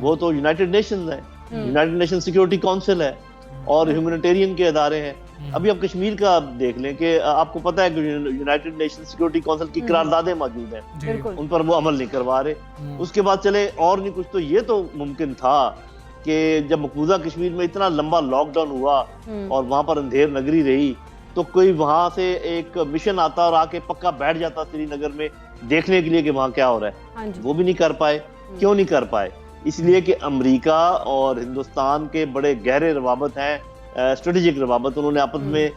وہ تو United nations ہیں، یونائٹڈ نیشن سیکیورٹی کونسل ہے اور ہیومینیٹیرین کے ادارے ہیں. ابھی آپ کشمیر کا دیکھ لیں کہ آپ کو پتہ ہے کہ یونائٹڈ نیشن سیکیورٹی کونسل کی قراردادیں موجود ہیں، ان پر وہ عمل نہیں کروا رہے. اس کے بعد چلے اور نہیں کچھ، تو یہ تو ممکن تھا کہ جب مقبوضہ کشمیر میں اتنا لمبا لاک ڈاؤن ہوا اور وہاں پر اندھیر نگری رہی، تو کوئی وہاں سے ایک مشن آتا اور آ کے پکا بیٹھ جاتا سری نگر میں دیکھنے کے لیے کہ وہاں کیا ہو رہا ہے. وہ بھی نہیں کر پائے. کیوں نہیں کر پائے؟ اس لیے کہ امریکہ اور ہندوستان کے بڑے گہرے روابط ہیں، اسٹریٹجک روابط، انہوں نے آپس میں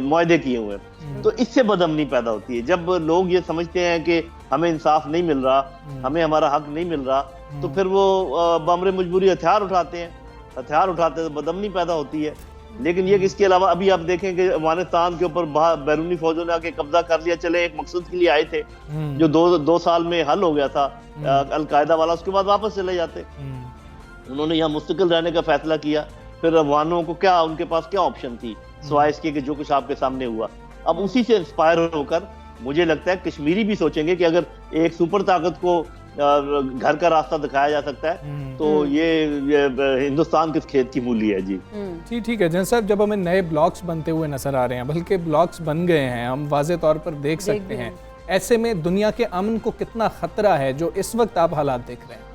معاہدے کیے ہوئے ہیں. تو اس سے بدامنی پیدا ہوتی ہے جب لوگ یہ سمجھتے ہیں کہ ہمیں انصاف نہیں مل رہا، ہمیں ہمارا حق نہیں مل رہا، تو پھر وہ بامر مجبوری ہتھیار اٹھاتے ہیں، تو بدامنی پیدا ہوتی ہے. لیکن یہ کہ اس کے علاوہ ابھی آپ دیکھیں کہ افغانستان کے اوپر بیرونی فوجوں نے آ کے قبضہ کر لیا. چلے ایک مقصد کے لیے آئے تھے جو 2 سال میں حل ہو گیا تھا القاعدہ والا، اس کے بعد واپس چلے جاتے. انہوں نے یہاں مستقل رہنے کا فیصلہ کیا. پھر افغانوں کو کیا، ان کے پاس کیا آپشن تھی سوائے اس کے کہ جو کچھ آپ کے سامنے ہوا. اب اسی سے انسپائر ہو کر مجھے لگتا ہے کشمیری بھی سوچیں گے کہ اگر ایک سپر طاقت کو گھر کا راستہ دکھایا جا سکتا ہے تو یہ ہندوستان کس کھیت کی مولی ہے. جی ٹھیک ہے جن صاحب، جب ہمیں نئے بلاکس بنتے ہوئے نظر آ رہے ہیں، بلکہ بلاکس بن گئے ہیں، ہم واضح طور پر دیکھ سکتے ہیں، ایسے میں دنیا کے امن کو کتنا خطرہ ہے جو اس وقت آپ حالات دیکھ رہے ہیں؟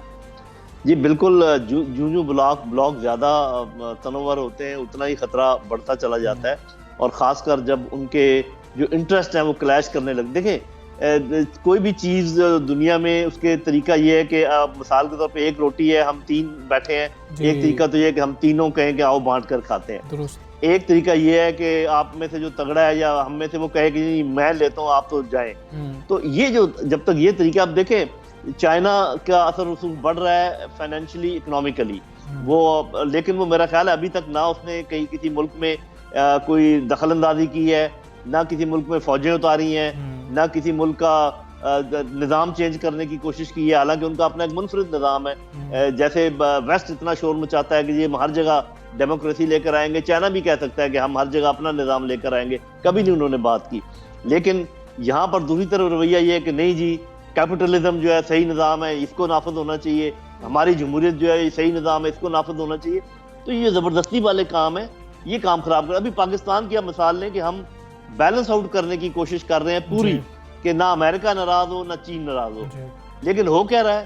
جی بالکل، جو بلاک زیادہ تنوع ہوتے ہیں اتنا ہی خطرہ بڑھتا چلا جاتا ہے، اور خاص کر جب ان کے جو انٹرسٹ ہیں وہ کلیش کرنے لگ. دیکھیں کوئی بھی چیز دنیا میں اس کے طریقہ یہ ہے کہ مثال کے طور پہ ایک روٹی ہے، ہم 3 بیٹھے ہیں، ایک طریقہ تو یہ ہے کہ ہم تینوں کہیں کہ آؤ بانٹ کر کھاتے ہیں. درست. ایک طریقہ یہ ہے کہ آپ میں سے جو تگڑا ہے یا ہم میں سے وہ کہے کہ میں لیتا ہوں آپ تو جائیں. تو یہ جو جب تک یہ طریقہ آپ دیکھیں، چائنا کا اثر رسوخ بڑھ رہا ہے فائنینشلی اکنامکلی، لیکن وہ میرا خیال ہے ابھی تک نہ اس نے کسی ملک میں کوئی دخل اندازی کی ہے، نہ کسی ملک میں فوجیں اتاری ہیں، نہ کسی ملک کا نظام چینج کرنے کی کوشش کی ہے. حالانکہ ان کا اپنا ایک منفرد نظام ہے. جیسے ویسٹ اتنا شور مچاتا ہے کہ یہ ہر جگہ ڈیموکریسی لے کر آئیں گے، چائنا بھی کہہ سکتا ہے کہ ہم ہر جگہ اپنا نظام لے کر آئیں گے. کبھی نہیں انہوں نے بات کی. لیکن یہاں پر دوسری طرف رویہ یہ ہے کہ نہیں جی، کیپٹلزم جو ہے صحیح نظام ہے، اس کو نافذ ہونا چاہیے، ہماری جمہوریت جو ہے یہ صحیح نظام ہے، اس کو نافذ ہونا چاہیے. تو یہ زبردستی والے کام ہیں، یہ کام خراب کر. ابھی پاکستان کی مثال لیں کہ ہم بیلنس آؤٹ کرنے کی کوشش کر رہے ہیں پوری، کہ نہ امریکہ ناراض ہو نہ چین ناراض ہو. لیکن ہو کیا رہا ہے؟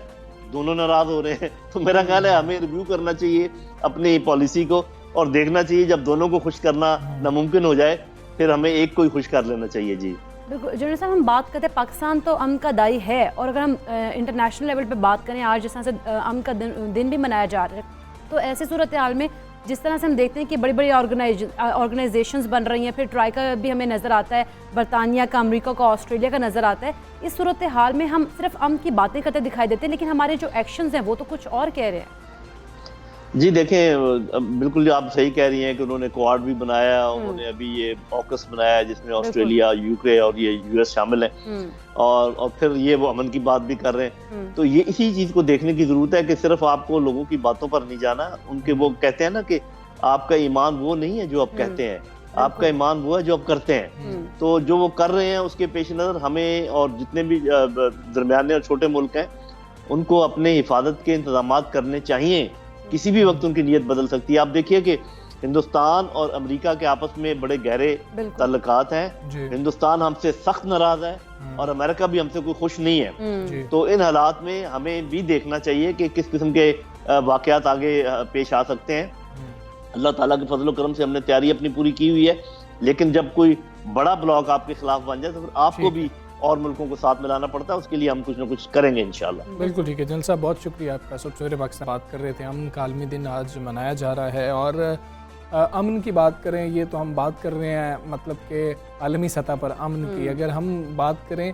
دونوں ناراض ہو رہے ہیں. تو میرا خیال ہے ہمیں ریویو کرنا چاہیے اپنی پالیسی کو، اور دیکھنا چاہیے جب دونوں کو خوش کرنا ناممکن ہو جائے پھر ہمیں ایک کو ہی خوش کر لینا چاہیے. جی بالکل جنرل صاحب، ہم بات کرتے ہیں پاکستان تو امن کا دائی ہے، اور اگر ہم انٹرنیشنل لیول پہ بات کریں، آج جس طرح سے امن کا دن بھی منایا جا رہا ہے، تو ایسے صورتحال میں جس طرح سے ہم دیکھتے ہیں کہ بڑی بڑی آرگنائزیشنز بن رہی ہیں، پھر ٹرائی کا بھی ہمیں نظر آتا ہے، برطانیہ کا، امریکہ کا، آسٹریلیا کا نظر آتا ہے. اس صورتحال میں ہم صرف امن کی باتیں کرتے دکھائی دیتے ہیں، لیکن ہمارے جو ایکشنز ہیں وہ تو کچھ اور کہہ رہے ہیں. جی دیکھیں، بالکل آپ صحیح کہہ رہی ہیں کہ انہوں نے کوارڈ بھی بنایا، انہوں نے ابھی یہ آکس بنایا جس میں آسٹریلیا، UK اور یہ US شامل ہیں، اور پھر یہ وہ امن کی بات بھی کر رہے ہیں. تو یہ اسی چیز کو دیکھنے کی ضرورت ہے کہ صرف آپ کو لوگوں کی باتوں پر نہیں جانا. ان کے وہ کہتے ہیں نا کہ آپ کا ایمان وہ نہیں ہے جو آپ کہتے ہیں، آپ کا ایمان وہ ہے جو آپ کرتے ہیں. تو جو وہ کر رہے ہیں اس کے پیش نظر ہمیں اور جتنے بھی درمیانے اور چھوٹے ملک ہیں ان کو اپنے حفاظت کے انتظامات کرنے چاہیے. کسی بھی وقت ان کی نیت بدل سکتی ہے. آپ دیکھیے کہ ہندوستان اور امریکہ کے آپس میں بڑے گہرے تعلقات ہیں. ہندوستان ہم سے سخت ناراض ہے اور امریکہ بھی ہم سے کوئی خوش نہیں ہے. تو ان حالات میں ہمیں بھی دیکھنا چاہیے کہ کس قسم کے واقعات آگے پیش آ سکتے ہیں. اللہ تعالیٰ کے فضل و کرم سے ہم نے تیاری اپنی پوری کی ہوئی ہے، لیکن جب کوئی بڑا بلاک آپ کے خلاف بن جائے تو پھر آپ کو بھی اور ملکوں کو ساتھ ملانا پڑتا ہے. اس کے لیے ہم کچھ نہ کچھ کریں گے انشاءاللہ. بالکل ٹھیک ہے جنرل صاحب، بہت شکریہ آپ کا. سب سویرے پاکستان بات کر رہے تھے، امن کا عالمی دن آج منایا جا رہا ہے، اور امن کی بات کریں یہ تو ہم بات کر رہے ہیں مطلب کہ عالمی سطح پر امن کی. اگر ہم بات کریں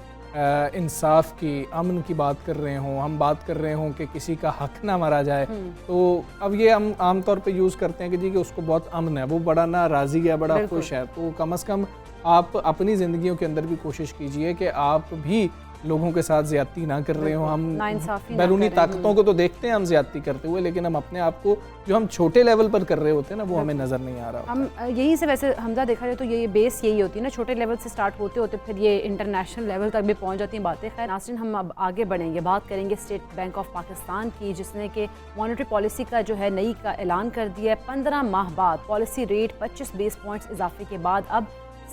انصاف کی، امن کی بات کر رہے ہوں، ہم بات کر رہے ہوں کہ کسی کا حق نہ مارا جائے، تو اب یہ ہم عام طور پہ یوز کرتے ہیں کہ جی کہ اس کو بہت امن ہے، وہ بڑا نہ راضی ہے، بڑا خوش ہے. تو کم از کم آپ اپنی زندگیوں کے اندر بھی کوشش کیجئے کہ آپ بھی لوگوں کے ساتھ زیادتی نہ کر رہے ہوں. ہم ناانصافی نہ بیرونی کریں. طاقتوں کو تو دیکھتے ہیں ہم زیادتی کرتے ہوئے, لیکن ہم اپنے آپ کو جو ہم چھوٹے لیول پر کر رہے ہوتے ہیں نا وہ ہمیں نظر نہیں آ رہا. ہم یہیں سے ویسے حمزہ دیکھا جائے تو یہ بیس یہی ہوتی ہے نا, چھوٹے لیول سے سٹارٹ ہوتے ہوتے پھر یہ انٹرنیشنل لیول تک بھی پہنچ جاتی ہیں باتیں. خیر ناظرین, ہم اب آگے بڑھیں گے, بات کریں گے اسٹیٹ بینک آف پاکستان کی, جس نے کہ مانیٹری پالیسی کا جو ہے نئی کا اعلان کر دیا ہے. 15 ماہ بعد پالیسی ریٹ 25 بیس پوائنٹس اضافے کے بعد اب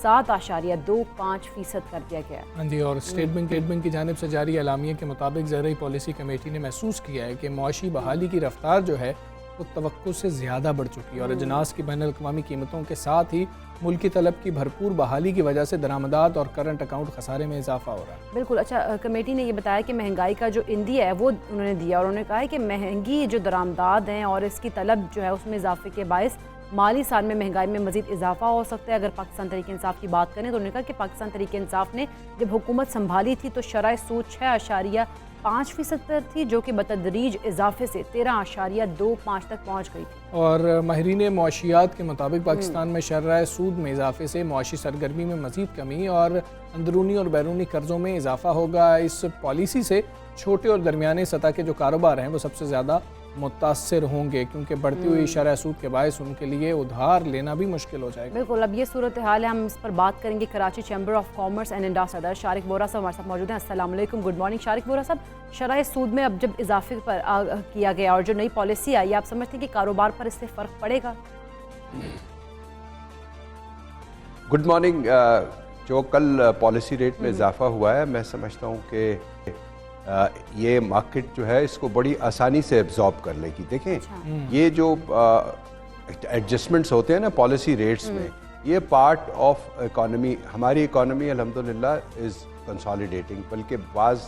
7.25% کر دیا گیا ہے. ہاں جی, اور اسٹیٹ بینک کی جانب سے جاری اعلامیے کے مطابق زرعی پالیسی کمیٹی نے محسوس کیا ہے کہ معاشی بحالی کی رفتار جو ہے وہ توقع سے زیادہ بڑھ چکی ہے, اور اجناس کی بین الاقوامی قیمتوں کے ساتھ ہی ملکی طلب کی بھرپور بحالی کی وجہ سے درآمدات اور کرنٹ اکاؤنٹ خسارے میں اضافہ ہو رہا ہے. بالکل. اچھا, کمیٹی نے یہ بتایا کہ مہنگائی کا جو اندیا ہے وہ انہوں نے دیا, اور انہوں نے کہا ہے کہ مہنگی جو درآمدات ہیں اور اس کی طلب جو ہے اس میں اضافے کے باعث مالی سال میں مہنگائی میں مزید اضافہ ہو سکتا ہے. اگر پاکستان تحریک انصاف کی بات کریں تو انہوں نے کہا کہ پاکستان تحریک انصاف نے جب حکومت سنبھالی تھی تو شرح سود 6.5% پر تھی, جو کہ بتدریج اضافے سے 13.25 تک پہنچ گئی تھی. اور ماہرین معاشیات کے مطابق پاکستان میں شرح سود میں اضافے سے معاشی سرگرمی میں مزید کمی اور اندرونی اور بیرونی قرضوں میں اضافہ ہوگا. اس پالیسی سے چھوٹے اور درمیانے سطح کے جو کاروبار ہیں وہ سب سے زیادہ متاثر ہوں گے, کیونکہ بڑھتی ہوئی شرح سود کے باعث ان کے لیے ادھار لینا بھی مشکل ہو جائے گا. بالکل. اب یہ صورتحال ہے, ہم اس پر بات کریں گے. Karachi chamber of commerce and industry صدر شارق بورا صاحب ہمارے ساتھ موجود ہیں. السلام علیکم, گڈ مارننگ. شارق بورا صاحب, شرح سود میں اب جب اضافے پر کیا گیا اور جو نئی پالیسی آئی, آپ سمجھتے ہیں کہ کاروبار پر اس سے فرق پڑے گا؟ Good morning. جو کل پالیسی ریٹ میں اضافہ ہوا ہے, میں سمجھتا ہوں کہ یہ مارکیٹ جو ہے اس کو بڑی آسانی سے ایبزارب کر لے گی. دیکھیں, یہ جو ایڈجسٹمنٹس ہوتے ہیں نا پالیسی ریٹس میں, یہ پارٹ آف اکانومی. ہماری اکانومی الحمدللہ از کنسالیڈیٹنگ, بلکہ بعض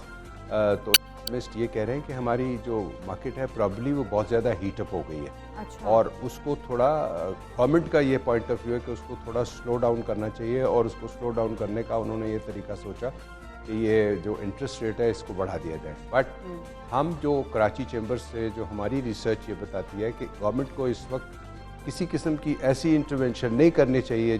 تو انویسٹ یہ کہہ رہے ہیں کہ ہماری جو مارکیٹ ہے پرابلی وہ بہت زیادہ ہیٹ اپ ہو گئی ہے, اور اس کو تھوڑا گورنمنٹ کا یہ پوائنٹ آف ویو ہے کہ اس کو تھوڑا سلو ڈاؤن کرنا چاہیے, اور اس کو سلو ڈاؤن کرنے کا انہوں نے یہ طریقہ سوچا کہ یہ جو انٹرسٹ ریٹ ہے اس کو بڑھا دیا جائے. بٹ ہم جو کراچی چیمبر سے جو ہماری ریسرچ یہ بتاتی ہے کہ گورنمنٹ کو اس وقت کسی قسم کی ایسی انٹرونشن نہیں کرنی چاہیے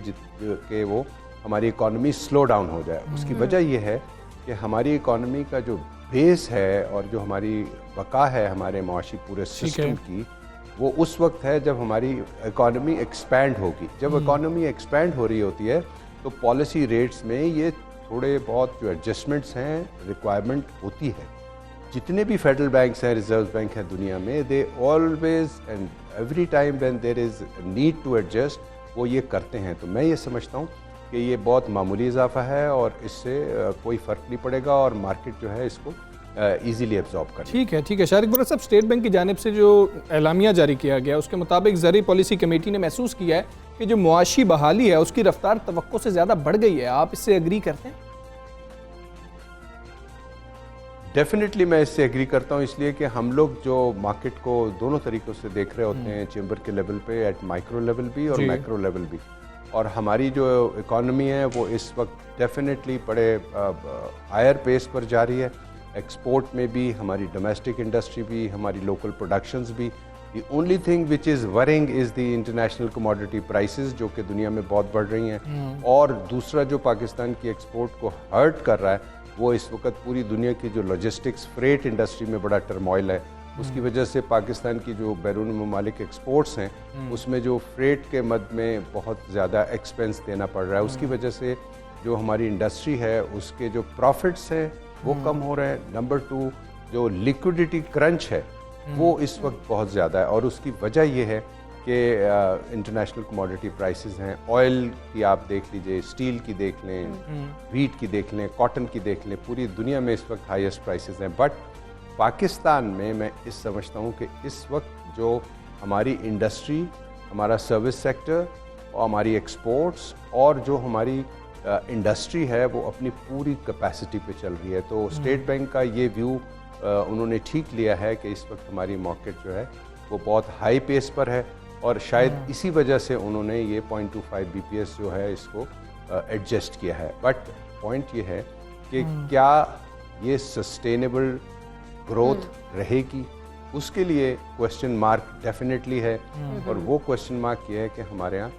کہ وہ ہماری اکانومی سلو ڈاؤن ہو جائے. اس کی وجہ یہ ہے کہ ہماری اکانومی کا جو بیس ہے اور جو ہماری بقا ہے ہمارے معاشی پورے سسٹم کی, وہ اس وقت ہے جب ہماری اکانومی ایکسپینڈ ہوگی. جب اکانومی ایکسپینڈ ہو رہی ہوتی ہے تو پالیسی ریٹس میں یہ تھوڑے بہت جو ایڈجسٹمنٹس ہیں ریکوائرمنٹ ہوتی ہے. جتنے بھی فیڈرل بینکس ہیں, ریزرو بینک ہے دنیا میں, they always and every time when there is need to adjust, وہ یہ کرتے ہیں. تو میں یہ سمجھتا ہوں کہ یہ بہت معمولی اضافہ ہے اور اس سے کوئی فرق نہیں پڑے گا, اور مارکیٹ جو ہے اس کو ایزیلی ایبزارب کرے. ٹھیک ہے. شارق بورا صاحب, اسٹیٹ بینک کی جانب سے جو اعلامیہ جاری کیا گیا اس کے مطابق زرعی پالیسی کمیٹی نے محسوس کیا ہے کہ جو معاشی بحالی ہے اس کی رفتار توقع سے زیادہ بڑھ گئی ہے. آپ اس سے ایگری کرتے ہیں؟ ڈیفینیٹلی میں اس سے ایگری کرتا ہوں, اس لیے کہ ہم لوگ جو مارکیٹ کو دونوں طریقوں سے دیکھ رہے ہوتے ہیں, چیمبر کے لیول پہ ایٹ مائکرو لیول بھی اور میکرو لیول بھی. اور ہماری جو اکانومی ہے وہ اس وقت ڈیفینیٹلی بڑے ہائر پیس پر جاری ہے. ایکسپورٹ میں بھی, ہماری ڈومیسٹک انڈسٹری بھی, ہماری لوکل پروڈکشنز بھی. The only thing which is worrying is the international commodity prices, جو کہ دنیا میں بہت بڑھ رہی ہیں. اور دوسرا جو پاکستان کی ایکسپورٹ کو ہرٹ کر رہا ہے وہ اس وقت پوری دنیا کی جو لاجسٹکس فریٹ انڈسٹری میں بڑا ٹرموائل ہے. اس کی وجہ سے پاکستان کی جو بیرون ممالک ایکسپورٹس ہیں اس میں جو فریٹ کے مد میں بہت زیادہ ایکسپینس دینا پڑ رہا ہے. اس کی وجہ سے جو ہماری انڈسٹری ہے اس کے جو پروفٹس ہیں وہ کم ہو رہے ہیں. نمبر 2, جو لیکوڈیٹی کرنچ ہے وہ اس وقت بہت زیادہ ہے, اور اس کی وجہ یہ ہے کہ انٹرنیشنل کموڈٹی پرائسز ہیں. آئل کی آپ دیکھ لیجئے, اسٹیل کی دیکھ لیں, ویٹ کی دیکھ لیں, کاٹن کی دیکھ لیں, پوری دنیا میں اس وقت ہائیسٹ پرائسز ہیں. بٹ پاکستان میں اس سمجھتا ہوں کہ اس وقت جو ہماری انڈسٹری, ہمارا سروس سیکٹر اور ہماری ایکسپورٹس اور جو ہماری انڈسٹری ہے وہ اپنی پوری کیپیسٹی پہ چل رہی ہے. تو اسٹیٹ بینک کا یہ ویو انہوں نے ٹھیک لیا ہے کہ اس وقت ہماری مارکیٹ جو ہے وہ بہت ہائی پیس پر ہے, اور شاید اسی وجہ سے انہوں نے یہ 0.25 BPS جو ہے اس کو ایڈجسٹ کیا ہے. بٹ پوائنٹ یہ ہے کہ کیا یہ سسٹینیبل گروتھ رہے گی, اس کے لیے کوشچن مارک ڈیفینیٹلی ہے. اور وہ کوشچن مارک یہ ہے کہ ہمارے ہاں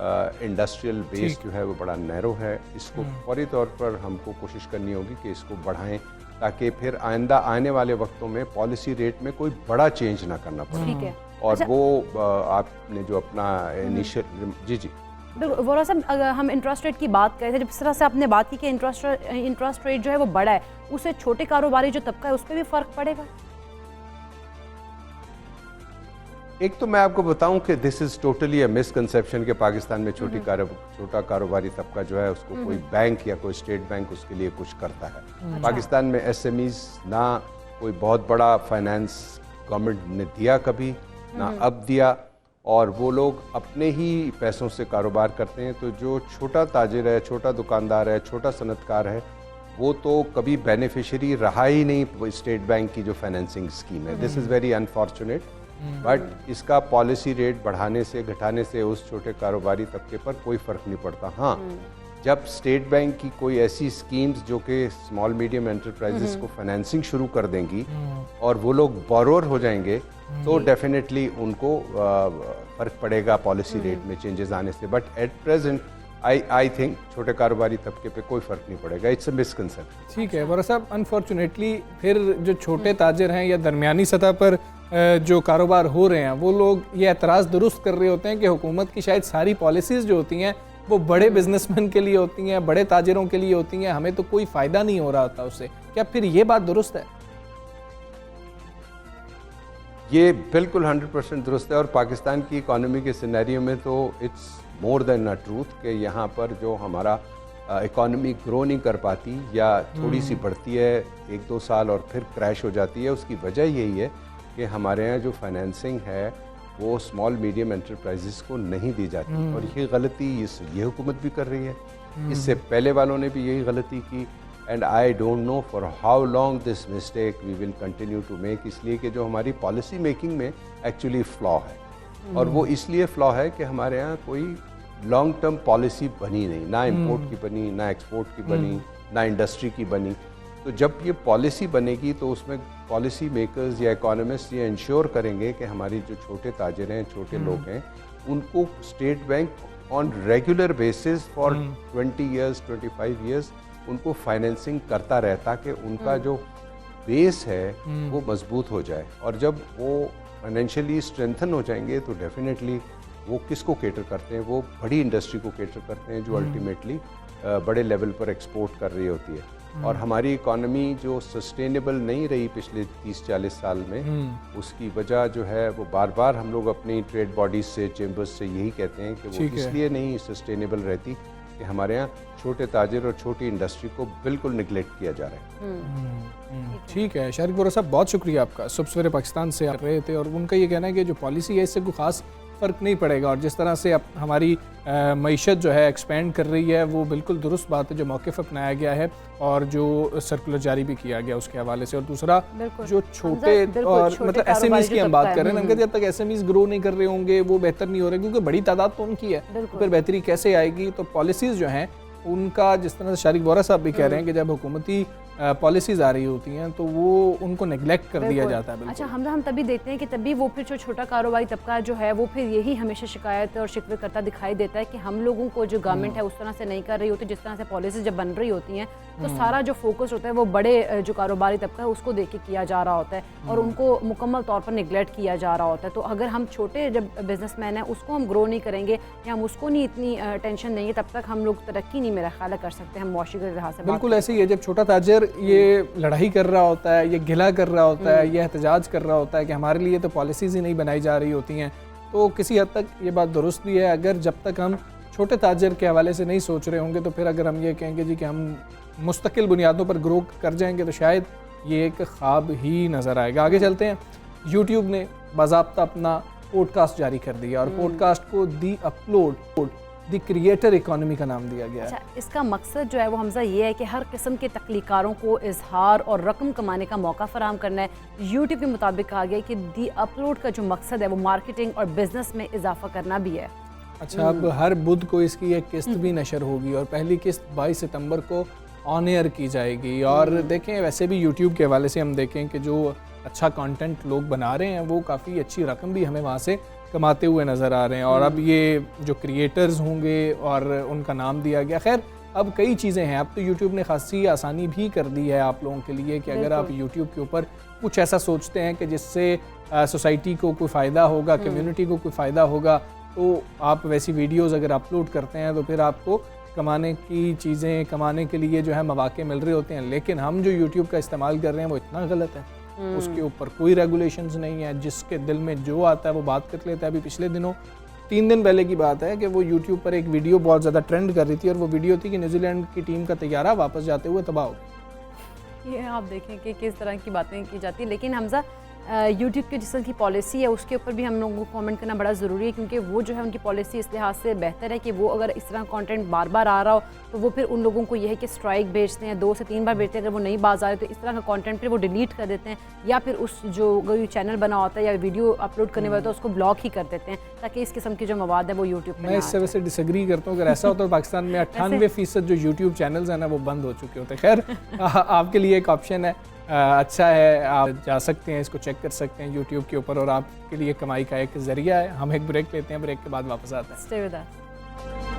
انڈسٹریل بیس جو ہے وہ بڑا نیرو ہے. اس کو فوری طور پر ہم کو کوشش کرنی ہوگی کہ اس کو بڑھائیں تاکہ پھر آئندہ آنے والے وقتوں میں پالیسی ریٹ میں کوئی بڑا چینج نہ کرنا پڑے. اور وہ آپ نے جو اپنا انیشیل جی بالکل وورا صاحب، اگر ہم انٹرسٹ ریٹ کی بات کریں جس طرح سے آپ نے بات کی کہ انٹرسٹ ریٹ جو ہے وہ بڑا ہے، اسے چھوٹے کاروباری جو طبقہ ہے اس پہ بھی فرق پڑے گا؟ ایک تو میں آپ کو بتاؤں کہ دس از ٹوٹلی اے مسکنسیپشن کہ پاکستان میں چھوٹا کاروباری طبقہ جو ہے اس کو کوئی بینک یا کوئی اسٹیٹ بینک اس کے لیے کچھ کرتا ہے. پاکستان میں ایس ایم ایز نہ کوئی بہت بڑا فائنانس گورنمنٹ نے دیا کبھی، نہ اب دیا، اور وہ لوگ اپنے ہی پیسوں سے کاروبار کرتے ہیں. تو جو چھوٹا تاجر ہے، چھوٹا دکاندار ہے، چھوٹا صنعت کار ہے، وہ تو کبھی بینیفیشری رہا ہی نہیں اسٹیٹ بینک کی جو فائنینسنگ اسکیم ہے. دس از ویری انفارچونیٹ، بٹ اس کا پالیسی ریٹ بڑھانے سے گھٹانے سے اس چھوٹے کاروباری طبقے پر کوئی فرق نہیں پڑتا. ہاں، جب اسٹیٹ بینک کی کوئی ایسی اسکیمز جو کہ اسمال میڈیم انٹرپرائزز کو فائنینسنگ شروع کر دیں گی اور وہ لوگ بورور ہو جائیں گے تو ڈیفینیٹلی ان کو فرق پڑے گا پالیسی ریٹ میں چینجز آنے سے. But at present I think چھوٹے کاروباری طبقے پہ کوئی فرق نہیں پڑے گا. It's a misconception. ٹھیک ہے ورا صاحب، انفارچونیٹلی پھر جو چھوٹے تاجر ہیں یا درمیانی سطح پر جو کاروبار ہو رہے ہیں وہ لوگ یہ اعتراض درست کر رہے ہوتے ہیں کہ حکومت کی شاید ساری پالیسیز جو ہوتی ہیں وہ بڑے بزنس مین کے لیے ہوتی ہیں، بڑے تاجروں کے لیے ہوتی ہیں، ہمیں تو کوئی فائدہ نہیں ہو رہا ہوتا اس سے. کیا پھر یہ بات درست ہے؟ یہ بالکل 100% درست ہے، اور پاکستان کی اکانومی کے سینیریو میں تو it's more then a truth کہ یہاں پر جو ہمارا اکانومی گرو نہیں کر پاتی یا تھوڑی سی بڑھتی ہے 1-2 سال اور پھر کریش ہو جاتی ہے. اس کی وجہ یہی ہے کہ ہمارے یہاں جو فائنینسنگ ہے وہ اسمال میڈیم انٹرپرائزز کو نہیں دی جاتی. اور یہ غلطی یہ حکومت بھی کر رہی ہے، اس سے پہلے والوں نے بھی یہی غلطی کی. And I don't know for how long this mistake we will continue to make. اس لیے کہ جو ہماری پالیسی میکنگ میں ایکچولی فلا ہے، اور وہ اس لیے فلا ہے کہ ہمارے یہاں کوئی لانگ ٹرم پالیسی بنی نہیں، نہ امپورٹ کی بنی، نہ ایکسپورٹ کی بنی، نہ انڈسٹری کی بنی. تو جب یہ پالیسی بنے گی تو اس میں پالیسی میکرز یا اکانومسٹ یہ انشور کریں گے کہ ہماری جو چھوٹے تاجر ہیں، چھوٹے لوگ ہیں، ان کو state bank on regular basis for 20 years 25 years in کو فائنینسنگ کرتا رہے تاکہ ان کا جو بیس ہے وہ مضبوط ہو جائے. اور جب وہ فائنینشلی اسٹرینتھن ہو جائیں گے تو ڈیفینیٹلی وہ کس کو کیٹر کرتے ہیں؟ وہ بڑی انڈسٹری کو کیٹر کرتے ہیں جو الٹیمیٹلی بڑے لیول پر ایکسپورٹ کر رہی ہوتی ہے. اور ہماری اکانومی جو سسٹینیبل نہیں رہی پچھلے 30-40 سال میں، اس کی وجہ جو ہے وہ بار بار ہم لوگ اپنی ٹریڈ باڈیز سے، چیمبرز سے یہی کہتے ہیں کہ وہ اس لیے نہیں سسٹینیبل رہتی کہ ہمارے ہاں چھوٹے تاجر اور چھوٹی انڈسٹری کو بالکل نگلیکٹ کیا جا رہا ہے. ٹھیک ہے شارق وورا صاحب، بہت شکریہ آپ کا. صبح سویرے پاکستان سے آ رہے تھے اور ان کا یہ کہنا ہے کہ جو پالیسی ہے اس سے کوئی خاص فرق نہیں پڑے گا، اور جس طرح سے اب ہماری معیشت جو ہے ایکسپینڈ کر رہی ہے وہ بالکل درست بات ہے جو موقف اپنایا گیا ہے اور جو سرکولر جاری بھی کیا گیا اس کے حوالے سے. اور دوسرا جو چھوٹے اور مطلب ایس ایم ایز کی ہم بات کر رہے ہیں، ہم کہتے ہیں جب تک ایس ایم ایز گرو نہیں کر رہے ہوں گے وہ بہتر نہیں ہو رہے، کیونکہ بڑی تعداد تو ان کی ہے، پھر بہتری کیسے آئے گی؟ تو پالیسیز جو ہیں ان کا، جس طرح سے شارق وورا صاحب بھی کہہ رہے ہیں کہ جب حکومتی پالیسیز آ رہی ہوتی ہیں تو وہ ان کو نیگلیکٹ کر دیا جاتا ہے. اچھا حمزہ، ہم تبھی دیکھتے ہیں کہ تبھی وہ پھر جو چھوٹا کاروباری طبقہ جو ہے وہ پھر یہی ہمیشہ شکایت اور شکوے کرتا دکھائی دیتا ہے کہ ہم لوگوں کو جو گورنمنٹ ہے اس طرح سے نہیں کر رہی ہوتی، جس طرح سے پالیسیز جب بن رہی ہوتی ہیں تو سارا جو فوکس ہوتا ہے وہ بڑے جو کاروباری طبقہ ہے اس کو دیکھ کے کیا جا رہا ہوتا ہے اور ان کو مکمل طور پر نگلیکٹ کیا جا رہا ہوتا ہے. تو اگر ہم چھوٹے جب بزنس مین ہیں اس کو ہم گرو نہیں کریں گے یا ہم اس کو نہیں اتنی ٹینشن دیں گے، تب تک ہم لوگ ترقی نہیں میرا خیال کر سکتے. ہم معاشی کے لحاظ سے بالکل ایسے ہی ہے. جب چھوٹا تاجر یہ لڑائی کر رہا ہوتا ہے، یہ گلہ کر رہا ہوتا ہے، یہ احتجاج کر رہا ہوتا ہے کہ ہمارے لیے تو پالیسیز ہی نہیں بنائی جا رہی ہوتی ہیں، تو کسی حد تک یہ بات درست بھی ہے. اگر جب تک ہم چھوٹے تاجر کے حوالے سے نہیں سوچ رہے ہوں گے تو پھر اگر ہم یہ کہیں گے جی کہ ہم مستقل بنیادوں پر گرو کر جائیں گے تو شاید یہ ایک خواب ہی نظر آئے گا. آگے چلتے ہیں. یوٹیوب نے باضابطہ اپنا پوڈ کاسٹ جاری کر دیا اور پوڈ کاسٹ کو دی اپلوڈ دی کریٹر اکانومی کا نام دیا گیا ہے. اچھا، اس کا مقصد جو ہے وہ حمزہ یہ ہے کہ ہر قسم کے تخلیقاروں کو اظہار اور رقم کمانے کا موقع فراہم کرنا ہے. یوٹیوب کے مطابق کہا گیا کہ دی اپلوڈ کا جو مقصد ہے وہ مارکیٹنگ اور بزنس میں اضافہ کرنا بھی ہے. اچھا، اب ہر بدھ کو اس کی ایک قسط بھی نشر ہوگی اور پہلی قسط 22 ستمبر کو آن ایئر کی جائے گی. اور دیکھیں ویسے بھی یوٹیوب کے حوالے سے ہم دیکھیں کہ جو اچھا کانٹینٹ لوگ بنا رہے ہیں وہ کافی اچھی رقم بھی ہمیں وہاں سے کماتے ہوئے نظر آ رہے ہیں. اور اب یہ جو کریٹرز ہوں گے اور ان کا نام دیا گیا, خیر اب کئی چیزیں ہیں. اب تو یوٹیوب نے خاصی آسانی بھی کر دی ہے آپ لوگوں کے لیے کہ اگر آپ یوٹیوب کے اوپر کچھ ایسا سوچتے ہیں کہ جس سے سوسائٹی کو کوئی فائدہ ہوگا, کمیونٹی کو کوئی فائدہ ہوگا, تو آپ ویسی ویڈیوز اگر اپلوڈ کرتے ہیں تو پھر آپ کو کمانے کی چیزیں کمانے کے لیے جو ہے مواقع مل رہے ہوتے ہیں. لیکن ہم جو یوٹیوب کا استعمال کر رہے ہیں وہ اتنا غلط ہے, اس کے اوپر کوئی ریگولیشنز نہیں ہے, جس کے دل میں جو آتا ہے وہ بات کر لیتا ہے. ابھی پچھلے دنوں 3 دن پہلے کی بات ہے کہ وہ یوٹیوب پر ایک ویڈیو بہت زیادہ ٹرینڈ کر رہی تھی, اور وہ ویڈیو تھی کہ نیوزی لینڈ کی ٹیم کا طیارہ واپس جاتے ہوئے تباہ ہو گیا. یہ آپ دیکھیں کہ کس طرح کی باتیں کی جاتی ہیں. لیکن حمزہ یوٹیوب کی جس طرح کی پالیسی ہے اس کے اوپر بھی ہم لوگوں کو کامنٹ کرنا بڑا ضروری ہے, کیونکہ وہ جو ہے ان کی پالیسی اس لحاظ سے بہتر ہے کہ وہ اگر اس طرح کانٹینٹ بار بار آ رہا ہو تو وہ پھر ان لوگوں کو یہ ہے کہ اسٹرائک بھیجتے ہیں, 2 سے 3 بار بھیجتے ہیں. اگر وہ نہیں باز آ رہے تو اس طرح کا کانٹینٹ پھر وہ ڈیلیٹ کر دیتے ہیں, یا پھر اس جو چینل بنا ہوتا ہے یا ویڈیو اپلوڈ کرنے والا ہوتا ہے اس کو بلاک ہی کر دیتے ہیں, تاکہ اس قسم کی جو مواد ہے وہ یوٹیوب پہ. میں اس سے ویسے ڈس ایگری کرتا ہوں. اگر ایسا ہوتا ہے پاکستان میں 98% جو یوٹیوب چینلز ہیں نا وہ بند ہو چکے ہوتے. خیر آپ کے لیے ایک آپشن ہے, اچھا ہے, آپ جا سکتے ہیں, اس کو چیک کر سکتے ہیں یوٹیوب کے اوپر, اور آپ کے لیے کمائی کا ایک ذریعہ ہے. ہم ایک بریک لیتے ہیں, بریک کے بعد واپس آتے ہیں. Stay with us.